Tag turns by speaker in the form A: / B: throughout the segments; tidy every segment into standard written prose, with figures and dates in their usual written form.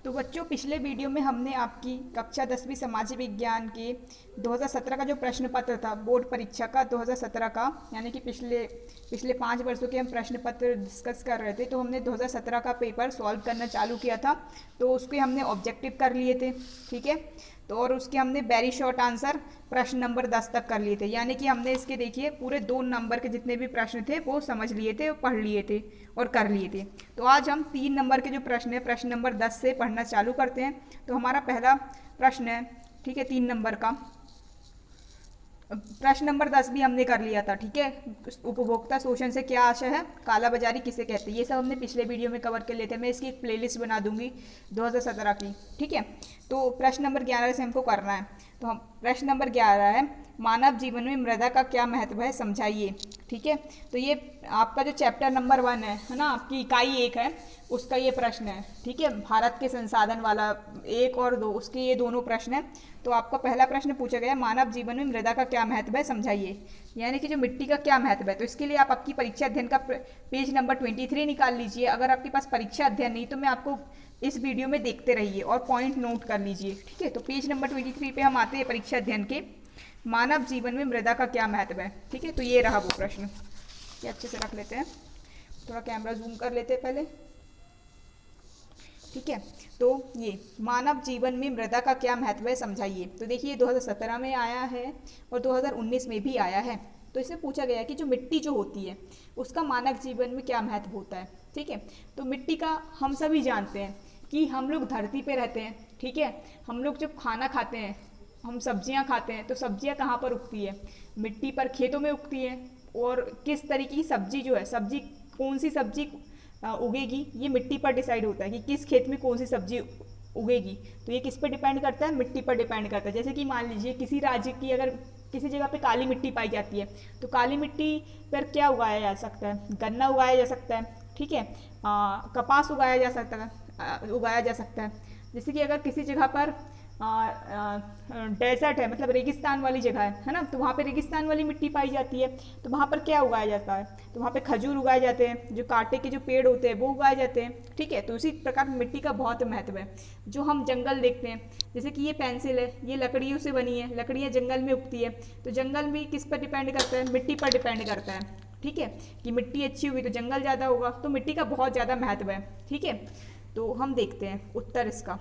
A: तो बच्चों, पिछले वीडियो में हमने आपकी कक्षा 10वीं सामाजिक विज्ञान के 2017 का जो प्रश्न पत्र था बोर्ड परीक्षा का 2017 का, यानी कि पिछले पिछले 5 वर्षों के हम प्रश्न पत्र डिस्कस कर रहे थे। तो हमने 2017 का पेपर सॉल्व करना चालू किया था, तो उसके हमने ऑब्जेक्टिव कर लिए थे। ठीक है, तो और उसके हमने वेरी शॉर्ट आंसर प्रश्न नंबर 10 तक कर लिए थे, यानी कि हमने इसके देखिए पूरे 2 नंबर के जितने भी प्रश्न थे वो समझ लिए थे, पढ़ लिए थे और कर लिए थे। तो आज हम 3 नंबर के जो प्रश्न है प्रश्न नंबर 10 से पढ़ना चालू करते हैं। तो हमारा पहला प्रश्न है, ठीक है, 3 नंबर का। प्रश्न नंबर 10 भी हमने कर लिया था। ठीक है, उपभोक्ता शोषण से क्या आशय है, काला बाजारी किसे कहते हैं, ये सब हमने पिछले वीडियो में कवर कर लिए थे। मैं इसकी एक प्लेलिस्ट बना दूंगी 2017 की। ठीक है, तो प्रश्न नंबर 11 से हमको करना है। तो हम प्रश्न नंबर 11 है, मानव जीवन में मृदा का क्या महत्व है, समझाइए। ठीक है, तो ये आपका जो चैप्टर नंबर 1 है ना, आपकी इकाई 1 है, उसका ये प्रश्न है। ठीक है, भारत के संसाधन वाला 1 और 2, उसके ये दोनों प्रश्न है। तो आपका पहला प्रश्न पूछा गया, मानव जीवन में मृदा का क्या महत्व है, समझाइए। यानी कि जो मिट्टी का क्या महत्व है। तो इसके लिए आप आपकी परीक्षा अध्ययन का पेज नंबर 23 निकाल लीजिए। अगर आपके पास परीक्षा अध्ययन नहीं तो मैं आपको इस वीडियो में देखते रहिए और पॉइंट नोट कर लीजिए। ठीक है, तो पेज नंबर 23 पे हम आते हैं परीक्षा अध्ययन के, मानव जीवन में मृदा का क्या महत्व है। ठीक है, तो ये रहा वो प्रश्न। ये अच्छे से रख लेते हैं, थोड़ा कैमरा जूम कर लेते हैं पहले। ठीक है, तो ये मानव जीवन में मृदा का क्या महत्व है, समझाइए। तो देखिए 2017 में आया है और 2019 में भी आया है। तो इससे पूछा गया कि जो मिट्टी जो होती है उसका मानव जीवन में क्या महत्व होता है। ठीक है, तो मिट्टी का हम सभी जानते हैं कि हम लोग धरती पे रहते हैं। ठीक है, हम लोग जब खाना खाते हैं, हम सब्जियां खाते हैं, तो सब्जियां कहाँ पर उगती है, मिट्टी पर, खेतों में उगती है। और किस तरीके की सब्जी जो है, सब्जी कौन सी सब्जी उगेगी, ये मिट्टी पर डिसाइड होता है कि किस खेत में कौन सी सब्जी उगेगी। तो ये किस पर डिपेंड करता है, मिट्टी पर डिपेंड करता है। जैसे कि मान लीजिए किसी राज्य की अगर किसी जगह पे काली मिट्टी पाई जाती है, तो काली मिट्टी पर क्या उगाया जा सकता है, गन्ना उगाया जा सकता है। ठीक है, कपास उगाया जा सकता है। जैसे कि अगर किसी जगह पर डेजर्ट है, मतलब रेगिस्तान वाली जगह है ना, तो वहाँ पे रेगिस्तान वाली मिट्टी पाई जाती है। तो वहाँ पर क्या उगाया जाता है, तो वहाँ पे खजूर उगाए जाते हैं, जो कांटे के जो पेड़ होते हैं वो उगाए जाते हैं। ठीक है, तो इसी प्रकार मिट्टी का बहुत महत्व है। जो हम जंगल देखते हैं, जैसे कि ये पेंसिल है, ये लकड़ियों से बनी है, लकड़ियाँ जंगल में उगती है। तो जंगल भी किस पर डिपेंड करता है, मिट्टी पर डिपेंड करता है। ठीक है, कि मिट्टी अच्छी हुई तो जंगल ज़्यादा होगा, तो मिट्टी का बहुत ज़्यादा महत्व है। ठीक है, तो हम देखते हैं उत्तर इसका,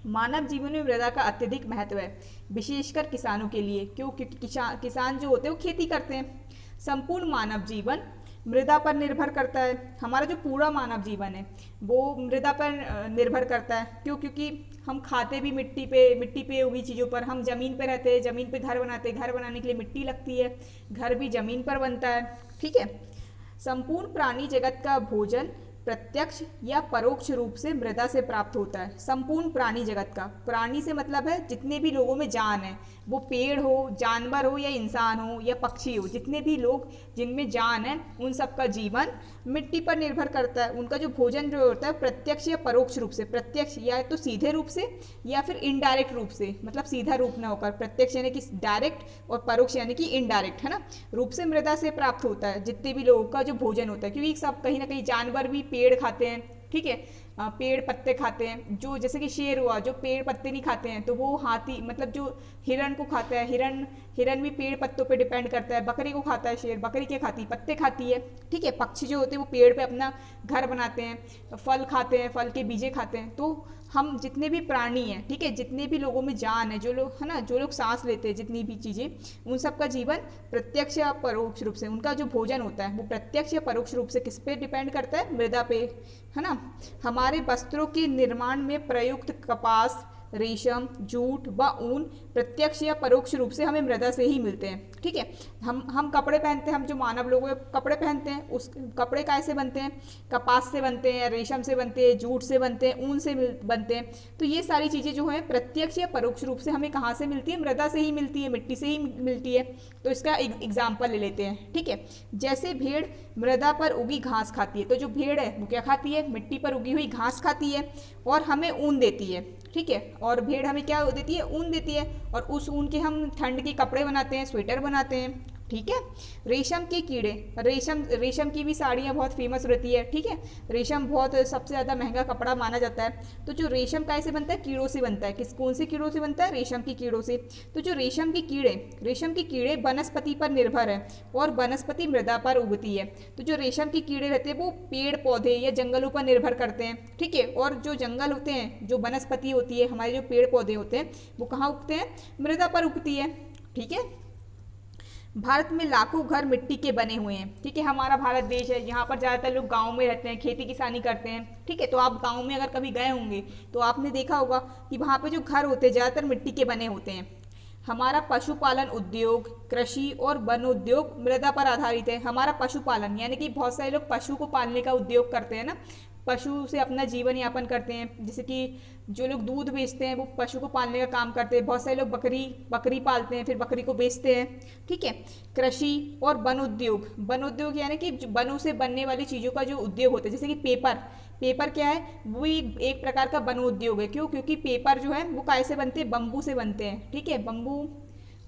A: मानव जीवन में मृदा का अत्यधिक महत्व है, विशेषकर किसानों के लिए। क्यों, क्योंकि किसान जो होते हैं वो खेती करते हैं। संपूर्ण मानव जीवन मृदा पर निर्भर करता है। हमारा जो पूरा मानव जीवन है वो मृदा पर निर्भर करता है। क्यों, क्योंकि हम खाते भी मिट्टी पे उगी चीज़ों पर। हम ज़मीन पे रहते हैं, ज़मीन पे घर बनाते हैं, घर बनाने के लिए मिट्टी लगती है, घर भी ज़मीन पर बनता है। ठीक है, संपूर्ण प्राणी जगत का भोजन प्रत्यक्ष या परोक्ष रूप से मृदा से प्राप्त होता है। संपूर्ण प्राणी जगत का, प्राणी से मतलब है जितने भी लोगों में जान है, वो पेड़ हो, जानवर हो या इंसान हो या पक्षी हो, जितने भी लोग जिनमें जान है उन सब का जीवन मिट्टी पर निर्भर करता है। उनका जो भोजन जो होता है प्रत्यक्ष या परोक्ष रूप से, प्रत्यक्ष या तो सीधे रूप से या फिर इनडायरेक्ट रूप से, मतलब सीधा रूप ना होकर, प्रत्यक्ष यानी कि डायरेक्ट और परोक्ष यानी कि इनडायरेक्ट, है ना, रूप से मृदा से प्राप्त होता है जितने भी लोगों का जो भोजन होता है। क्योंकि सब कहीं ना कहीं जानवर भी पेड़ खाते हैं। ठीक है, पेड़ पत्ते खाते हैं। जो जैसे कि शेर हुआ, जो पेड़ पत्ते नहीं खाते हैं, तो वो हाथी, मतलब जो हिरण को खाता है, हिरण भी पेड़ पत्तों पे डिपेंड करता है। बकरी को खाता है शेर, बकरी क्या खाती है, पत्ते खाती है। ठीक है, पक्षी जो होते हैं वो पेड़ पे अपना घर बनाते हैं, फल खाते हैं, फल के बीजे खाते हैं। तो हम जितने भी प्राणी हैं, ठीक है, जितने भी लोगों में जान है, जो लोग, है ना, जो लोग सांस लेते हैं, जितनी भी चीज़ें, उन सब का जीवन प्रत्यक्ष या परोक्ष रूप से, उनका जो भोजन होता है वो प्रत्यक्ष या परोक्ष रूप से किस पे डिपेंड करता है, मृदा पे, है ना। हमारे वस्त्रों के निर्माण में प्रयुक्त कपास, रेशम, जूट व ऊन प्रत्यक्ष या परोक्ष रूप से हमें मृदा से ही मिलते हैं। ठीक है, हम कपड़े पहनते हैं, हम जो मानव लोग कपड़े पहनते हैं, उस कपड़े कैसे बनते हैं, कपास से बनते हैं, रेशम से बनते हैं, जूट से बनते हैं, ऊन से बनते हैं। तो ये सारी चीज़ें जो हैं प्रत्यक्ष या परोक्ष रूप से हमें कहाँ से मिलती है, मृदा से ही मिलती है, मिट्टी से ही मिलती है। तो इसका एग्जाम्पल ले लेते हैं। ठीक है, जैसे भेड़ मृदा पर उगी घास खाती है, तो जो भेड़ है वो क्या खाती है, मिट्टी पर उगी हुई घास खाती है और हमें ऊन देती है। ठीक है, और भेड़ हमें क्या देती है, ऊन देती है, और उस ऊन के हम ठंड के कपड़े बनाते हैं, स्वेटर बनाते हैं। ठीक है। रेशम के कीड़े, रेशम की भी साड़ियाँ बहुत फेमस रहती है, ठीक है। रेशम बहुत सबसे ज़्यादा महंगा कपड़ा माना जाता है। तो जो रेशम कैसे बनता है, कीड़ों से बनता है। कौन से कीड़ों से बनता है, रेशम की कीड़ों से। तो जो रेशम के कीड़े वनस्पति पर निर्भर है और वनस्पति मृदा पर उगती है। तो जो रेशम के कीड़े रहते हैं वो पेड़ पौधे या जंगलों पर निर्भर करते हैं, ठीक है। और जो जंगल होते हैं, जो वनस्पति होती है, हमारे जो पेड़ पौधे होते हैं, वो कहाँ उगते हैं, मृदा पर उगती है, ठीक है। भारत में लाखों घर मिट्टी के बने हुए हैं, ठीक है। हमारा भारत देश है, यहाँ पर ज़्यादातर लोग गाँव में रहते हैं, खेती किसानी करते हैं, ठीक है। तो आप गाँव में अगर कभी गए होंगे तो आपने देखा होगा कि वहाँ पे जो घर होते हैं ज़्यादातर मिट्टी के बने होते हैं। हमारा पशुपालन उद्योग, कृषि और वन उद्योग मृदा पर आधारित है। हमारा पशुपालन यानी कि बहुत सारे लोग पशु को पालने का उद्योग करते हैं ना, पशु से अपना जीवन यापन करते हैं। जैसे कि जो लोग दूध बेचते हैं वो पशु को पालने का काम करते हैं। बहुत सारे लोग बकरी पालते हैं, फिर बकरी को बेचते हैं, ठीक है। कृषि और वन उद्योग यानी कि वनों से बनने वाली चीज़ों का जो उद्योग होता है, जैसे कि पेपर क्या है, वो एक प्रकार का वन उद्योग है। क्यों, क्योंकि पेपर जो है वो कैसे बनते हैं, बम्बू से बनते हैं, ठीक है।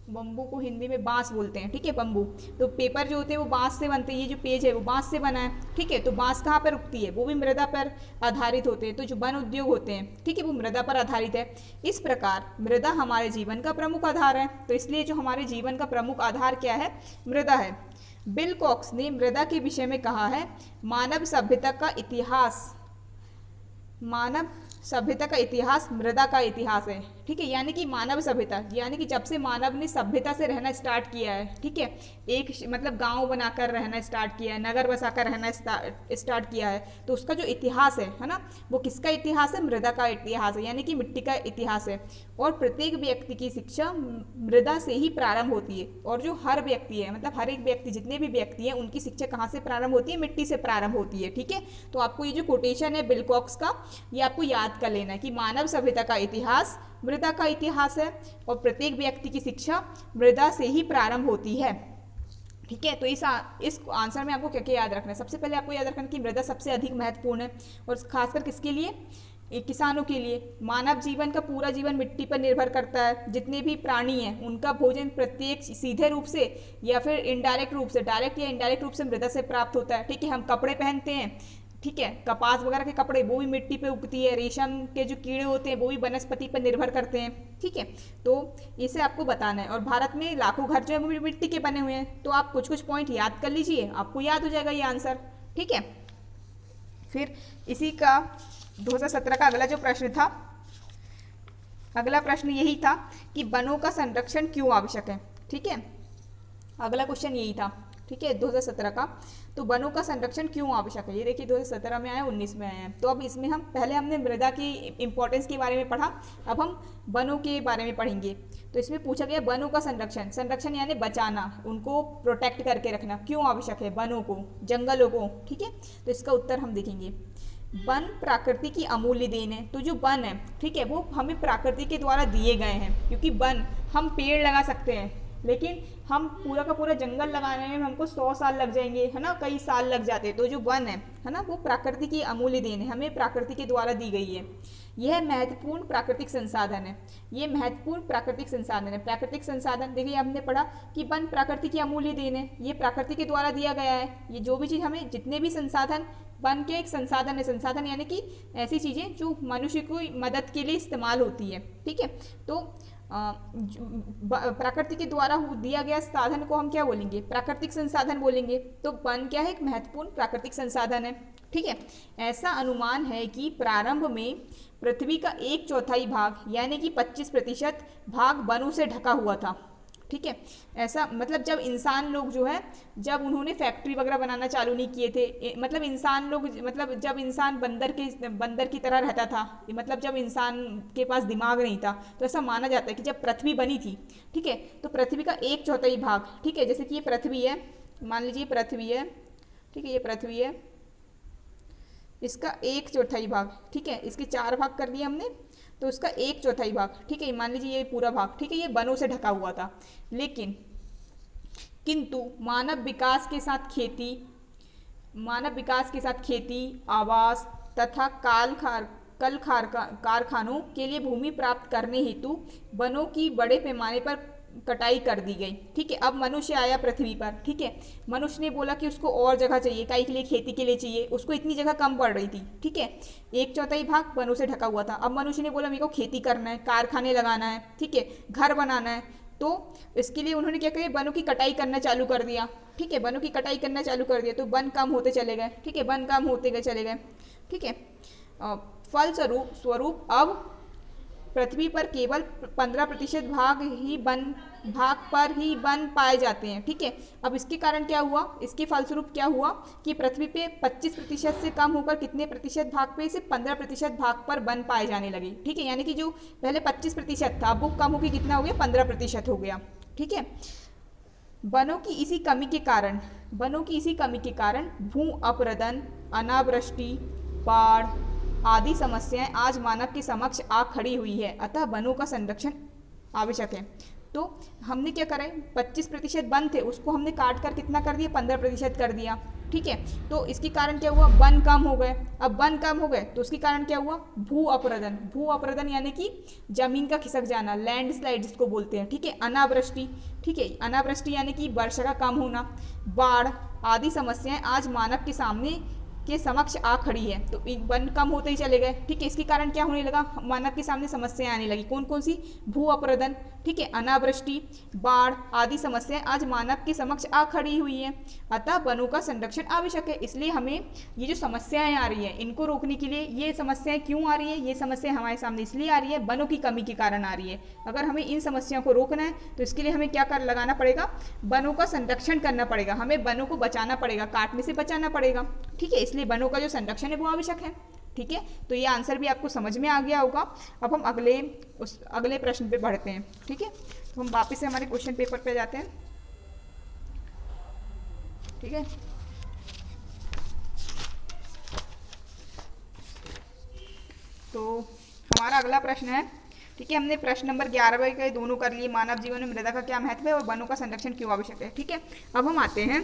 A: बम्बू को हिंदी में बांस बोलते हैं, ठीक है, बम्बू। तो पेपर जो होते हैं वो बांस से बनते हैं। ये जो पेज है वो बांस से बना है, ठीक है। तो बांस कहाँ पर उगती है, वो भी मृदा पर आधारित होते हैं। तो जो वन उद्योग होते हैं, ठीक है, वो मृदा पर आधारित है। इस प्रकार मृदा हमारे जीवन का प्रमुख आधार है। तो इसलिए जो हमारे जीवन का प्रमुख आधार क्या है, मृदा है। बिल कॉक्स ने मृदा के विषय में कहा है, मानव सभ्यता का इतिहास मृदा का इतिहास है, ठीक है। यानी कि मानव सभ्यता, यानी कि जब से मानव ने सभ्यता से रहना स्टार्ट किया है, ठीक है, एक मतलब गांव बनाकर रहना स्टार्ट किया है, नगर बसाकर रहना स्टार्ट किया है, तो उसका जो इतिहास है ना, वो किसका इतिहास है, मृदा का इतिहास है, यानी कि मिट्टी का इतिहास है। और प्रत्येक व्यक्ति की शिक्षा मृदा से ही प्रारंभ होती है। और जो हर व्यक्ति है, मतलब हर एक व्यक्ति, जितने भी व्यक्ति हैं, उनकी शिक्षा कहाँ से प्रारंभ होती है, मिट्टी से प्रारंभ होती है, ठीक है। तो आपको ये जो कोटेशन है बिल कॉक्स का, ये आपको याद कर लेना है कि मानव सभ्यता का इतिहास मृदा का इतिहास है और प्रत्येक व्यक्ति की शिक्षा मृदा से ही प्रारंभ होती है, ठीक है। तो इस आंसर में आपको क्या क्या याद रखना है, सबसे पहले आपको याद रखना है कि मृदा सबसे अधिक महत्वपूर्ण है और खासकर किसके लिए, किसानों के लिए। मानव जीवन का पूरा जीवन मिट्टी पर निर्भर करता है। जितने भी प्राणी हैं उनका भोजन प्रत्येक सीधे रूप से या फिर इनडायरेक्ट रूप से, डायरेक्ट या इनडायरेक्ट रूप से मृदा से प्राप्त होता है, ठीक है। हम कपड़े पहनते हैं, ठीक है, कपास वगैरह के कपड़े, वो भी मिट्टी पे उगती है। रेशम के जो कीड़े होते हैं वो भी वनस्पति पर निर्भर करते हैं, ठीक है। तो इसे आपको बताना है। और भारत में लाखों घर जो है वो मिट्टी के बने हुए हैं। तो आप कुछ कुछ पॉइंट याद कर लीजिए, आपको याद हो जाएगा ये आंसर, ठीक है। फिर इसी का 2017 का अगला जो प्रश्न था, अगला प्रश्न यही था कि वनों का संरक्षण क्यों आवश्यक है, ठीक है। अगला क्वेश्चन यही था, ठीक है, 2017 का। तो वनों का संरक्षण क्यों आवश्यक है, ये देखिए 2017 में आया, 19 में आया है। तो अब इसमें हम पहले हमने मृदा की इंपॉर्टेंस के बारे में पढ़ा, अब हम वनों के बारे में पढ़ेंगे। तो इसमें पूछा गया वनों का संरक्षण यानी बचाना, उनको प्रोटेक्ट करके रखना क्यों आवश्यक है, वनों को, जंगलों को, ठीक है। तो इसका उत्तर हम देखेंगे। वन प्रकृति की अमूल्य देन है। तो जो वन है, ठीक है, वो हमें प्रकृति के द्वारा दिए गए हैं। क्योंकि वन, हम पेड़ लगा सकते हैं लेकिन हम पूरा का पूरा जंगल लगाने में हमको 100 साल लग जाएंगे, है ना, कई साल लग जाते हैं। तो जो वन है ना, वो प्रकृति की अमूल्य देन है, हमें प्रकृति के द्वारा दी गई है। यह महत्वपूर्ण प्राकृतिक संसाधन है, ये महत्वपूर्ण प्राकृतिक संसाधन है। प्राकृतिक संसाधन देखिए हमने पढ़ा कि वन प्रकृति की अमूल्य देन है, ये प्रकृति के द्वारा दिया गया है। ये जो भी चीज़ हमें, जितने भी संसाधन, वन के एक संसाधन है। संसाधन यानी कि ऐसी चीज़ें जो मनुष्य को मदद के लिए इस्तेमाल होती है, ठीक है। तो प्रकृति के द्वारा दिया गया साधन को हम क्या बोलेंगे, प्राकृतिक संसाधन बोलेंगे। तो वन क्या है, एक महत्वपूर्ण प्राकृतिक संसाधन है, ठीक है। ऐसा अनुमान है कि प्रारंभ में पृथ्वी का 1/4 भाग यानी कि 25% भाग वनों से ढका हुआ था, ठीक है। ऐसा मतलब जब इंसान लोग जो है, जब उन्होंने फैक्ट्री वगैरह बनाना चालू नहीं किए थे, मतलब इंसान लोग, मतलब जब इंसान बंदर की तरह रहता था, मतलब जब इंसान के पास दिमाग नहीं था, तो ऐसा माना जाता है कि जब पृथ्वी बनी थी, ठीक है, तो पृथ्वी का 1/4 भाग, ठीक है, जैसे कि ये पृथ्वी है, मान लीजिए पृथ्वी है, ठीक है, ये पृथ्वी है, इसका 1/4 भाग, ठीक है, इसके 4 भाग कर दिए हमने, तो उसका 1/4 भाग, ठीक है, मान लीजिए ये पूरा भाग, ठीक है, ये वनों से ढका हुआ था। लेकिन किंतु मानव विकास के साथ खेती, आवास तथा कारखानों के लिए भूमि प्राप्त करने हेतु वनों की बड़े पैमाने पर कटाई कर दी गई। ठीक है, अब मनुष्य आया पृथ्वी पर। ठीक है, मनुष्य ने बोला कि उसको और जगह चाहिए, काई के लिए, खेती के लिए चाहिए, उसको इतनी जगह कम पड़ रही थी। ठीक है, 1/4 भाग वनों से ढका हुआ था। अब मनुष्य ने बोला मेरे को खेती करना है, कारखाने लगाना है, ठीक है, घर बनाना है, तो इसके लिए उन्होंने क्या किया, वनों की कटाई करना चालू कर दिया। ठीक है, वनों की कटाई करना चालू कर दिया, तो वन कम होते चले गए। ठीक है, वन कम होते गए चले गए। ठीक है, फल स्वरूप अब पृथ्वी पर केवल 15% भाग पर ही वन पाए जाते हैं। ठीक है, अब इसके कारण क्या हुआ, इसके फलस्वरूप क्या हुआ कि पृथ्वी पे 25% से कम होकर कितने प्रतिशत भाग पे, सिर्फ 15% भाग पर वन पाए जाने लगे। ठीक है, यानी कि जो पहले 25% था, अब वो कम होकर कितना हो गया, 15% हो गया। ठीक है, वनों की इसी कमी के कारण भू अपरदन, अनावृष्टि, बाढ़ आदि समस्याएं आज मानव के समक्ष आ खड़ी हुई है। अतः वनों का संरक्षण आवश्यक है। तो हमने क्या करा, 25% वन थे, उसको हमने काट कर कितना कर दिया, 15% कर दिया। ठीक है, तो इसके कारण क्या हुआ, वन कम हो गए। अब वन कम हो गए तो उसके कारण क्या हुआ, भू अपरदन यानी कि जमीन का खिसक जाना, लैंडस्लाइड जिसको बोलते हैं। ठीक है, अनावृष्टि, ठीक है, अनावृष्टि यानी कि वर्षा का कम होना, बाढ़ आदि समस्याएं आज मानव के समक्ष आ खड़ी है। तो वन कम होते ही चले गए। ठीक है, इसके कारण क्या होने लगा, मानव के सामने समस्याएं आने लगी। कौन कौन सी, भू अपरदन, ठीक है, अनावृष्टि, बाढ़ आदि समस्याएं आज मानव के समक्ष आ खड़ी हुई है। अतः वनों का संरक्षण आवश्यक है। इसलिए हमें ये जो समस्याएं आ रही है, इनको रोकने के लिए, ये समस्याएं क्यों आ रही है, ये समस्या हमारे सामने इसलिए आ रही है, वनों की कमी के कारण आ रही है। अगर हमें इन समस्याओं को रोकना है तो इसके लिए हमें क्या कर लगाना पड़ेगा, वनों का संरक्षण करना पड़ेगा, हमें वनों को बचाना पड़ेगा, काटने से बचाना पड़ेगा। ठीक है, इसलिए वनों का जो संरक्षण है वो आवश्यक है। ठीक है, तो ये आंसर भी आपको समझ में आ गया होगा। अब हम अगले प्रश्न पे बढ़ते हैं। ठीक है, तो हम वापस से हमारे क्वेश्चन पेपर पे जाते हैं। ठीक है, तो हमारा अगला प्रश्न है, ठीक है, हमने प्रश्न नंबर 11 के दोनों कर लिए, मानव जीवन में मृदा का क्या महत्व है और वनों का संरक्षण क्यों आवश्यक है। ठीक है, अब हम आते हैं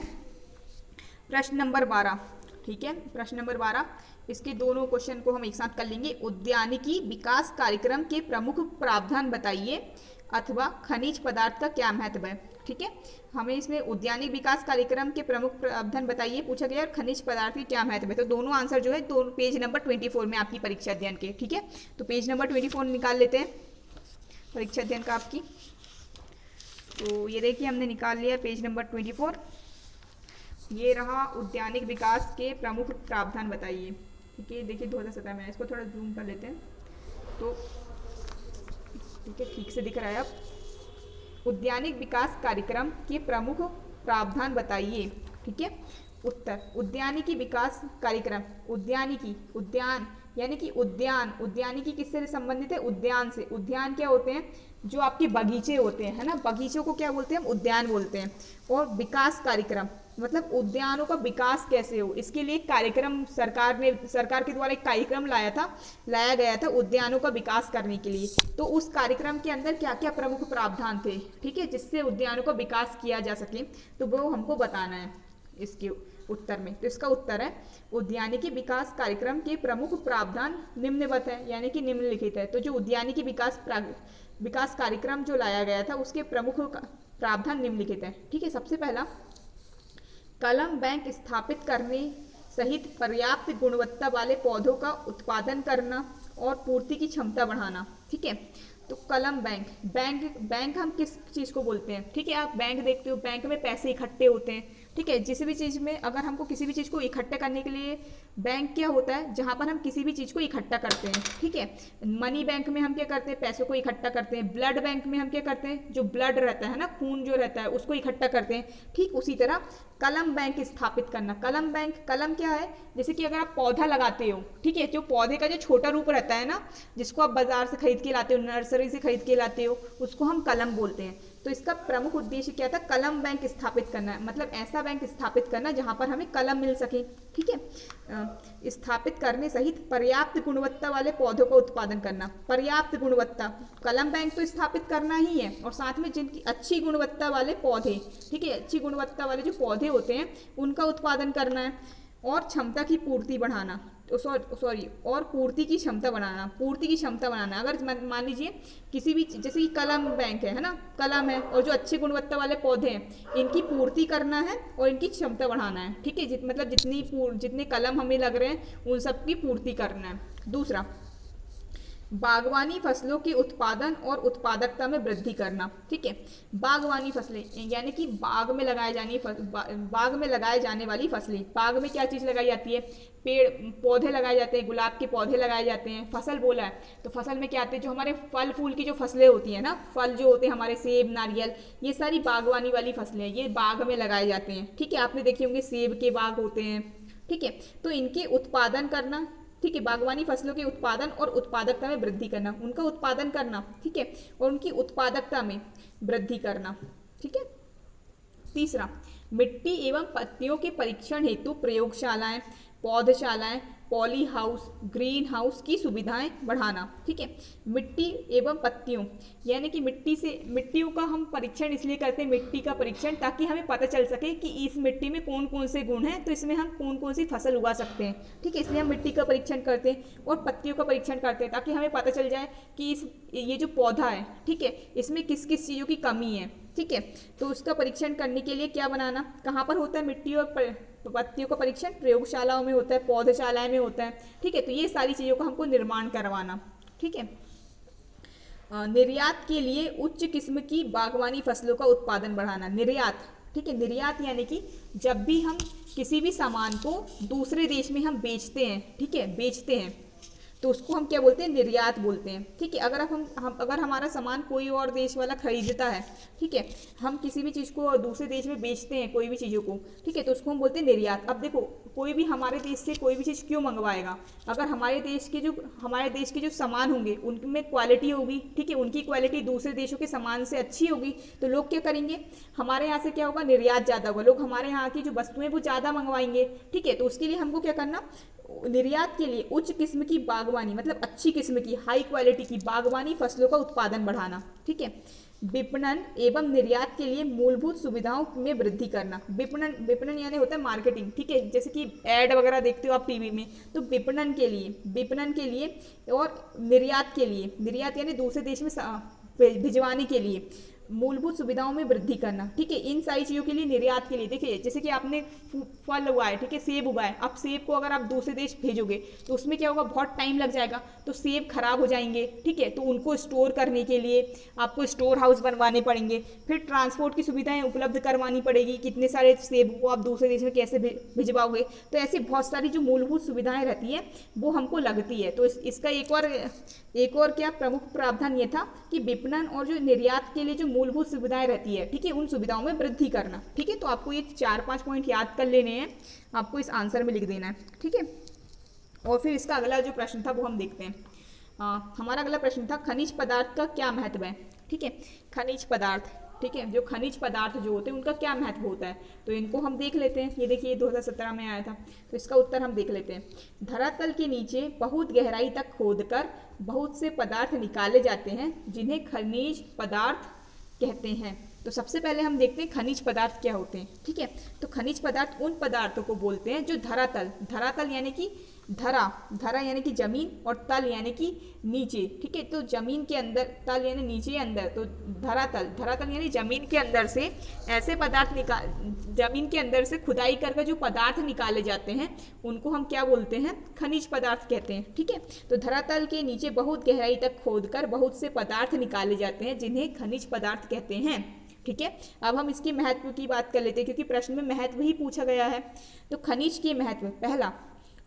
A: प्रश्न नंबर 12। ठीक है, प्रश्न नंबर 12, इसके दोनों क्वेश्चन को हम एक साथ कर लेंगे। उद्यानिकी विकास कार्यक्रम के प्रमुख प्रावधान बताइए अथवा खनिज पदार्थ का क्या महत्व है। ठीक है, हमें इसमें उद्यानिक विकास कार्यक्रम के प्रमुख प्रावधान बताइए पूछा गया और खनिज पदार्थ की क्या महत्व है। तो दोनों आंसर जो है पेज नंबर 24 में आपकी परीक्षा अध्ययन के। ठीक है, तो पेज नंबर 24 निकाल लेते हैं परीक्षा अध्ययन का आपकी। तो ये देखिए हमने निकाल लिया पेज नंबर 24। ये रहा उद्यानिक विकास के प्रमुख प्रावधान बताइए। ठीक है, देखिए 2017 में, इसको थोड़ा जूम कर लेते हैं तो ठीक है, ठीक से दिख रहा है। अब उद्यानिक विकास कार्यक्रम के प्रमुख प्रावधान बताइए। ठीक है, उत्तर, उद्यानिकी विकास कार्यक्रम, उद्यान यानी कि उद्यानिकी किससे संबंधित है, उद्यान से। उद्यान क्या होते हैं, जो आपके बगीचे होते हैं, है ना, बगीचों को क्या बोलते हैं, हम उद्यान बोलते हैं। और विकास कार्यक्रम मतलब उद्यानों का विकास कैसे हो, इसके लिए कार्यक्रम सरकार के द्वारा एक कार्यक्रम लाया गया था उद्यानों का विकास करने के लिए। तो उस कार्यक्रम के अंदर क्या क्या प्रमुख प्रावधान थे, ठीक है, जिससे उद्यानों का विकास किया जा सके, तो वो हमको बताना है इसके उत्तर में। तो इसका उत्तर है उद्यानिकी विकास कार्यक्रम के प्रमुख प्रावधान निम्नवत है, यानी कि निम्नलिखित है। तो जो उद्यानिकी विकास कार्यक्रम जो लाया गया था उसके प्रमुख प्रावधान निम्नलिखित है। ठीक है, सबसे पहला, कलम बैंक स्थापित करने सहित पर्याप्त गुणवत्ता वाले पौधों का उत्पादन करना और पूर्ति की क्षमता बढ़ाना। ठीक है, तो कलम बैंक हम किस चीज़ को बोलते हैं, ठीक है, आप बैंक देखते हो, बैंक में पैसे इकट्ठे होते हैं। ठीक है, जिस भी चीज़ में अगर हमको किसी भी चीज़ को इकट्ठा करने के लिए, बैंक क्या होता है, जहाँ पर हम किसी भी चीज़ को इकट्ठा करते हैं। ठीक है, मनी बैंक में हम क्या करते हैं, पैसों को इकट्ठा करते हैं। ब्लड बैंक में हम क्या करते हैं, जो ब्लड रहता है ना, खून जो रहता है, उसको इकट्ठा करते हैं। ठीक उसी तरह कलम बैंक स्थापित करना। कलम क्या है, जैसे कि अगर आप पौधा लगाते हो, ठीक है, जो पौधे का जो छोटा रूप रहता है ना, जिसको आप बाजार से खरीद के लाते हो, नर्सरी से खरीद के लाते हो, उसको हम कलम बोलते हैं। तो इसका प्रमुख उद्देश्य क्या था, कलम बैंक स्थापित करना है, मतलब ऐसा बैंक स्थापित करना जहां पर हमें कलम मिल सके। ठीक है, स्थापित करने सहित पर्याप्त गुणवत्ता वाले पौधों का उत्पादन करना। पर्याप्त गुणवत्ता, कलम बैंक तो स्थापित करना ही है, और साथ में जिनकी अच्छी गुणवत्ता वाले पौधे, ठीक है, अच्छी गुणवत्ता वाले जो पौधे होते हैं उनका उत्पादन करना है, और क्षमता की पूर्ति बढ़ाना। सॉरी और पूर्ति की क्षमता बनाना। अगर मान लीजिए किसी भी, जैसे कि कलम बैंक है ना, कलम है और जो अच्छे गुणवत्ता वाले पौधे हैं इनकी पूर्ति करना है और इनकी क्षमता बढ़ाना है, ठीक है। मतलब जितने कलम हमें लग रहे हैं उन सब की पूर्ति करना है। दूसरा, बागवानी फसलों के उत्पादन और उत्पादकता में वृद्धि करना, ठीक है। बागवानी फसलें यानी कि बाग में लगाए जाने वाली फसलें। बाग में क्या चीज़ लगाई जाती है? पेड़ पौधे लगाए जाते हैं, गुलाब के पौधे लगाए जाते हैं। फसल बोला है तो फसल में क्या आते हैं? जो हमारे फल फूल की जो फसलें होती हैं ना, फल जो होते हैं हमारे सेब, नारियल, ये सारी बागवानी वाली फसलें हैं, ये बाग में लगाए जाते हैं, ठीक है। आपने देखे होंगे सेब के बाग होते हैं, ठीक है। तो इनके उत्पादन करना, ठीक है। बागवानी फसलों के उत्पादन और उत्पादकता में वृद्धि करना, उनका उत्पादन करना, ठीक है, और उनकी उत्पादकता में वृद्धि करना, ठीक है। तीसरा, मिट्टी एवं पत्तियों के परीक्षण हेतु प्रयोगशालाएं, पौधशालाएं, पॉली हाउस, ग्रीन हाउस की सुविधाएं बढ़ाना, ठीक है। मिट्टी एवं पत्तियों यानी कि मिट्टियों का हम परीक्षण इसलिए करते हैं, मिट्टी का परीक्षण, ताकि हमें पता चल सके कि इस मिट्टी में कौन कौन से गुण हैं, तो इसमें हम कौन कौन सी फसल उगा सकते हैं, ठीक है। इसलिए हम मिट्टी का परीक्षण करते हैं और पत्तियों का परीक्षण करते हैं, ताकि हमें पता चल जाए कि ये जो पौधा है, ठीक है, इसमें किस किस चीज़ों की कमी है, ठीक है। तो उसका परीक्षण करने के लिए क्या बनाना, कहाँ पर होता है मिट्टी और पत्तियों का परीक्षण? प्रयोगशालाओं में होता है, पौधशालाएं में होता है, ठीक है। तो ये सारी चीज़ों का हमको निर्माण करवाना, ठीक है। निर्यात के लिए उच्च किस्म की बागवानी फसलों का उत्पादन बढ़ाना। निर्यात, ठीक है। निर्यात यानी कि जब भी हम किसी भी सामान को दूसरे देश में हम बेचते हैं, ठीक है, बेचते हैं, तो उसको हम क्या बोलते हैं? निर्यात बोलते हैं, ठीक है। अगर अगर हमारा सामान कोई और देश वाला खरीदता है, ठीक है, हम किसी भी चीज़ को दूसरे देश में बेचते हैं, कोई भी चीज़ों को, ठीक है, तो उसको हम बोलते हैं निर्यात। अब देखो, कोई भी हमारे देश से कोई भी चीज़ क्यों मंगवाएगा? अगर हमारे देश के जो सामान होंगे उनमें क्वालिटी होगी, ठीक है, उनकी क्वालिटी दूसरे देशों के सामान से अच्छी होगी, तो लोग क्या करेंगे? हमारे यहाँ से क्या होगा? निर्यात ज़्यादा होगा, लोग हमारे यहाँ की जो वस्तुएं वो ज़्यादा मंगवाएंगे, ठीक है। तो उसके लिए हमको क्या करना? निर्यात के लिए उच्च किस्म की बागवानी, मतलब अच्छी किस्म की, हाई क्वालिटी की बागवानी फसलों का उत्पादन बढ़ाना, ठीक है। विपणन एवं निर्यात के लिए मूलभूत सुविधाओं में वृद्धि करना। विपणन यानी होता है मार्केटिंग, ठीक है। जैसे कि ऐड वगैरह देखते हो आप टीवी में, तो विपणन के लिए और निर्यात यानी दूसरे देश में भिजवाने के लिए मूलभूत सुविधाओं में वृद्धि करना, ठीक है। इन सारी चीज़ों के लिए, निर्यात के लिए, देखिए जैसे कि आपने फल उगाए, ठीक है, सेब उगाए, अब सेब को अगर आप दूसरे देश भेजोगे तो उसमें क्या होगा? बहुत टाइम लग जाएगा, तो सेब खराब हो जाएंगे, ठीक है। तो उनको स्टोर करने के लिए आपको स्टोर हाउस बनवाने पड़ेंगे, फिर ट्रांसपोर्ट की सुविधाएं उपलब्ध करवानी पड़ेगी, कितने सारे सेब को आप दूसरे देश में कैसे भिजवाओगे। तो ऐसी बहुत सारी जो मूलभूत सुविधाएं रहती है वो हमको लगती है। तो इसका एक और क्या प्रमुख प्रावधान ये था कि विपणन और जो निर्यात के लिए जो मूलभूत सुविधाएं रहती है, ठीक है, उन सुविधाओं में वृद्धि करना, ठीक है। तो आपको ये 4-5 पॉइंट याद कर लेने हैं, आपको इस आंसर में लिख देना है, ठीक है। और फिर इसका अगला जो प्रश्न था वो हम देखते हैं। हमारा अगला प्रश्न था, खनिज पदार्थ का क्या महत्व है, ठीक है। खनिज पदार्थ, ठीक है, जो खनिज पदार्थ जो होते हैं उनका क्या महत्व होता है, तो इनको हम देख लेते हैं। ये देखिए 2017 में आया था, तो इसका उत्तर हम देख लेते हैं। धरातल के नीचे बहुत गहराई तक खोदकर बहुत से पदार्थ निकाले जाते हैं जिन्हें खनिज पदार्थ कहते हैं। तो सबसे पहले हम देखते हैं खनिज पदार्थ क्या होते हैं, ठीक है। तो खनिज पदार्थ उन पदार्थों को बोलते हैं जो धरातल यानी कि धरा यानी कि जमीन, और तल यानी कि नीचे, ठीक है। तो जमीन के अंदर, तल यानी नीचे अंदर, तो धरातल यानी जमीन के अंदर से ऐसे पदार्थ जमीन के अंदर से खुदाई करके जो पदार्थ निकाले जाते हैं उनको हम क्या बोलते हैं? खनिज पदार्थ कहते हैं, ठीक है। तो धरातल के नीचे बहुत गहराई तक खोदकर बहुत से पदार्थ निकाले जाते हैं जिन्हें खनिज पदार्थ कहते हैं, ठीक है। अब हम इसके महत्व की बात कर लेते हैं, क्योंकि प्रश्न में महत्व ही पूछा गया है। तो खनिज के महत्व, पहला,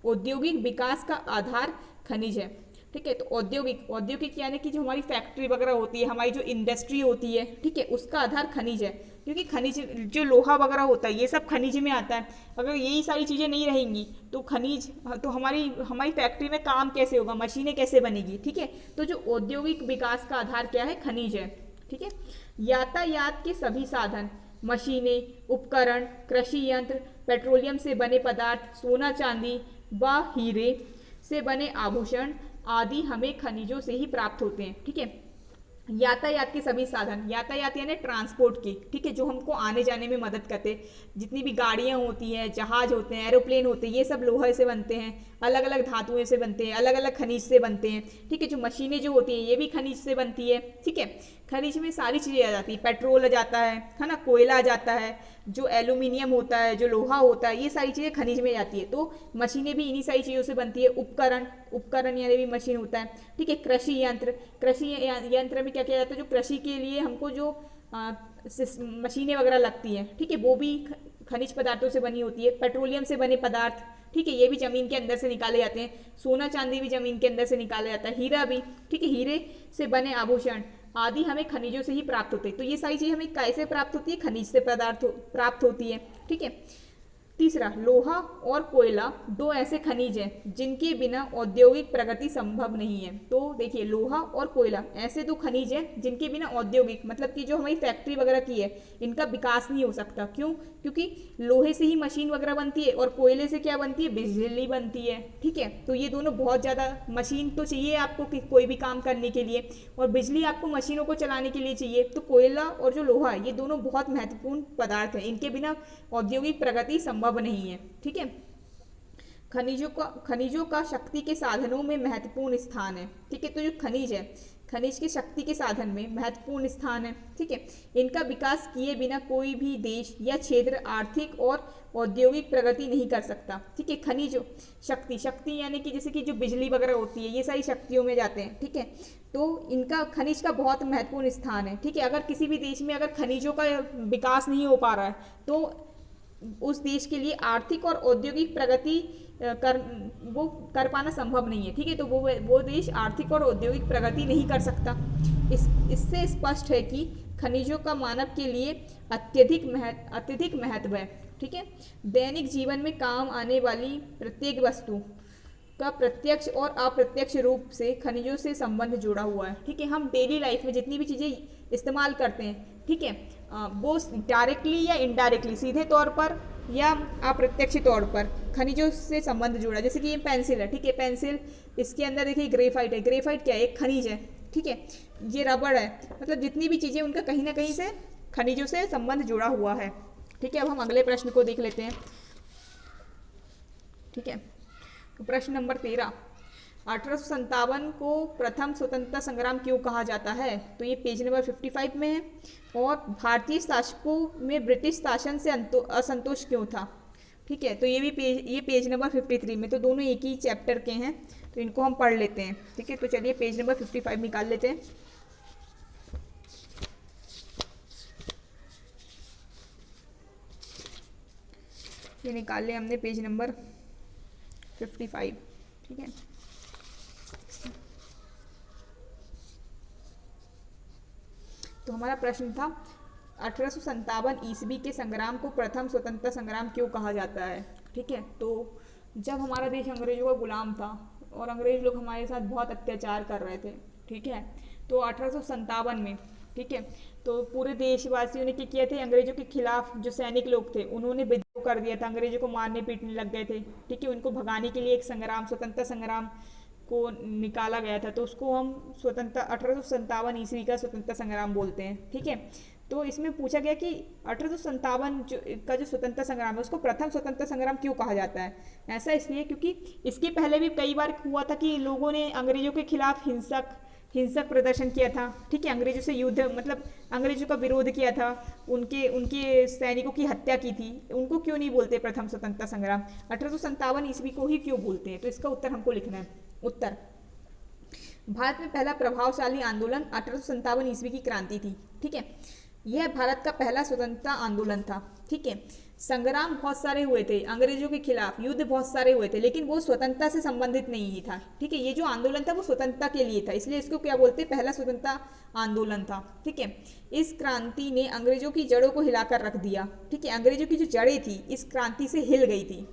A: औद्योगिक विकास का आधार खनिज है, ठीक है। तो औद्योगिक यानी कि जो हमारी फैक्ट्री वगैरह होती है, हमारी जो इंडस्ट्री होती है, ठीक है, उसका आधार खनिज है। क्योंकि खनिज, जो लोहा वगैरह होता है, ये सब खनिज में आता है। अगर यही सारी चीज़ें नहीं रहेंगी तो तो हमारी फैक्ट्री में काम कैसे होगा, मशीनें कैसे बनेगी, ठीक है। तो जो औद्योगिक विकास का आधार क्या है? खनिज है, ठीक है। यातायात के सभी साधन, मशीनें, उपकरण, कृषि यंत्र, पेट्रोलियम से बने पदार्थ, सोना चांदी व हीरे से बने आभूषण आदि हमें खनिजों से ही प्राप्त होते हैं, ठीक है। यातायात के सभी साधन, यातायात यानी ट्रांसपोर्ट की, ठीक है, जो हमको आने जाने में मदद करते हैं। जितनी भी गाड़ियाँ होती हैं, जहाज होते हैं, एरोप्लेन होते हैं, ये सब लोहे से बनते हैं। अलग अलग धातुओं से बनते हैं, अलग अलग खनिज से बनते हैं, ठीक है। जो मशीनें जो होती हैं ये भी खनिज से बनती है, ठीक है। खनिज में सारी चीज़ें आ जाती है, पेट्रोल आ जाता है ना, कोयला आ जाता है, जो एल्यूमिनियम होता है, जो लोहा होता है, ये सारी चीज़ें खनिज में जाती है। तो मशीनें भी इन्हीं सारी चीज़ों से बनती है। उपकरण, उपकरण यानी भी मशीन होता है, ठीक है। कृषि यंत्र, कृषि यंत्र में क्या किया जाता है, जो कृषि के लिए हमको जो मशीनें वगैरह लगती हैं, ठीक है, वो भी खनिज पदार्थों से बनी होती है। पेट्रोलियम से बने पदार्थ, ठीक है, ये भी जमीन के अंदर से निकाले जाते हैं। सोना चांदी भी जमीन के अंदर से निकाला जाता है, हीरा भी, ठीक है, हीरे से बने आभूषण आदि हमें खनिजों से ही प्राप्त होते हैं। तो ये सारी चीज़ हमें कैसे प्राप्त होती है, खनिज से पदार्थ प्राप्त होती है, ठीक है। तीसरा, लोहा और कोयला दो ऐसे खनिज हैं जिनके बिना औद्योगिक प्रगति संभव नहीं है। तो देखिए, लोहा और कोयला ऐसे दो खनिज हैं जिनके बिना औद्योगिक, मतलब कि जो हमारी फैक्ट्री वगैरह की है, इनका विकास नहीं हो सकता। क्यों? क्योंकि लोहे से ही मशीन वगैरह बनती है और कोयले से क्या बनती है, बिजली बनती है, ठीक है। तो ये दोनों बहुत ज़्यादा, मशीन तो चाहिए आपको कि कोई भी काम करने के लिए, और बिजली आपको मशीनों को चलाने के लिए चाहिए। तो कोयला और जो लोहा है, ये दोनों बहुत महत्वपूर्ण पदार्थ हैं, इनके बिना औद्योगिक प्रगति संभव नहीं है, ठीक है। खनिजों का शक्ति के साधनों में महत्वपूर्ण स्थान है, ठीक है। तो जो खनिज है, खनिज के शक्ति के साधन में महत्वपूर्ण स्थान है, ठीक है। इनका विकास किए बिना कोई भी देश या क्षेत्र आर्थिक और औद्योगिक प्रगति नहीं कर सकता, ठीक है। खनिज शक्ति, शक्ति यानी कि जैसे कि जो बिजली वगैरह होती है, ये सारी शक्तियों में जाते हैं, ठीक है। तो इनका, खनिज का बहुत महत्वपूर्ण स्थान है, ठीक है। अगर किसी भी देश में अगर खनिजों का विकास नहीं हो पा रहा है, तो उस देश के लिए आर्थिक और औद्योगिक प्रगति कर पाना संभव नहीं है, ठीक है। तो वो देश आर्थिक और औद्योगिक प्रगति नहीं कर सकता। इससे स्पष्ट है कि खनिजों का मानव के लिए अत्यधिक महत्व है, ठीक है। दैनिक जीवन में काम आने वाली प्रत्येक वस्तु का प्रत्यक्ष और अप्रत्यक्ष रूप से खनिजों से संबंध जुड़ा हुआ है, ठीक है। हम डेली लाइफ में जितनी भी चीज़ें इस्तेमाल करते हैं, ठीक है, वो डायरेक्टली या इनडायरेक्टली, सीधे तौर पर या अप्रत्यक्ष तौर पर खनिजों से संबंध जुड़ा है। जैसे कि ये पेंसिल है, ठीक है, पेंसिल, इसके अंदर देखिए ग्रेफाइट है। ग्रेफाइट क्या है, एक खनिज है, ठीक है। ये रबड़ है, मतलब जितनी भी चीज़ें, उनका कहीं ना कहीं से खनिजों से संबंध जुड़ा हुआ है, ठीक है। अब हम अगले प्रश्न को देख लेते हैं, ठीक है। तो प्रश्न नंबर 13, 1857 को प्रथम स्वतंत्रता संग्राम क्यों कहा जाता है? तो ये पेज नंबर 55 में है। और भारतीय शासकों में ब्रिटिश शासन से असंतोष क्यों था? ठीक है, तो ये पेज नंबर 53 में, तो दोनों एक ही चैप्टर के हैं, तो इनको हम पढ़ लेते हैं, ठीक है। तो चलिए पेज नंबर 55 निकाल लेते हैं। ये निकाल लिया हमने पेज नंबर 55, ठीक है। तो हमारा प्रश्न था 1857 ईस्वी के संग्राम को प्रथम स्वतंत्रता संग्राम क्यों कहा जाता है, ठीक है। तो जब हमारा देश अंग्रेजों का गुलाम था और अंग्रेज लोग हमारे साथ बहुत अत्याचार कर रहे थे, ठीक है, तो 1857 में, ठीक है, तो पूरे देशवासियों ने क्या किया थे, अंग्रेजों के खिलाफ जो सैनिक लोग थे उन्होंने विद्रोह कर दिया था, अंग्रेजों को मारने पीटने लग गए थे, ठीक है। उनको भगाने के लिए एक संग्राम, स्वतंत्रता संग्राम को निकाला गया था, तो उसको हम 1857 ईस्वी का स्वतंत्रता संग्राम बोलते हैं, ठीक है। तो इसमें पूछा गया कि 1857 का जो स्वतंत्रता संग्राम है उसको प्रथम स्वतंत्रता संग्राम क्यों कहा जाता है? ऐसा इसलिए क्योंकि इसके पहले भी कई बार हुआ था कि लोगों ने अंग्रेजों के खिलाफ हिंसक प्रदर्शन किया था, ठीक है, अंग्रेजों से युद्ध, मतलब अंग्रेजों का विरोध किया था, उनके सैनिकों की हत्या की थी। उनको क्यों नहीं बोलते प्रथम स्वतंत्रता संग्राम? 1857 ईस्वी को ही क्यों बोलते हैं? तो इसका उत्तर हमको लिखना है। उत्तर, भारत में पहला प्रभावशाली आंदोलन 1857 ईस्वी की क्रांति थी, ठीक है। यह भारत का पहला स्वतंत्रता आंदोलन था, ठीक है। संग्राम बहुत सारे हुए थे अंग्रेजों के खिलाफ, युद्ध बहुत सारे हुए थे, लेकिन वो स्वतंत्रता से संबंधित नहीं था, ठीक है। ये जो आंदोलन था वो स्वतंत्रता के लिए था, इसलिए इसको क्या बोलते हैं, पहला स्वतंत्रता आंदोलन था, ठीक है। इस क्रांति ने अंग्रेजों की जड़ों को हिलाकर रख दिया, ठीक है। अंग्रेजों की जो जड़ें थी इस क्रांति से हिल गई थी।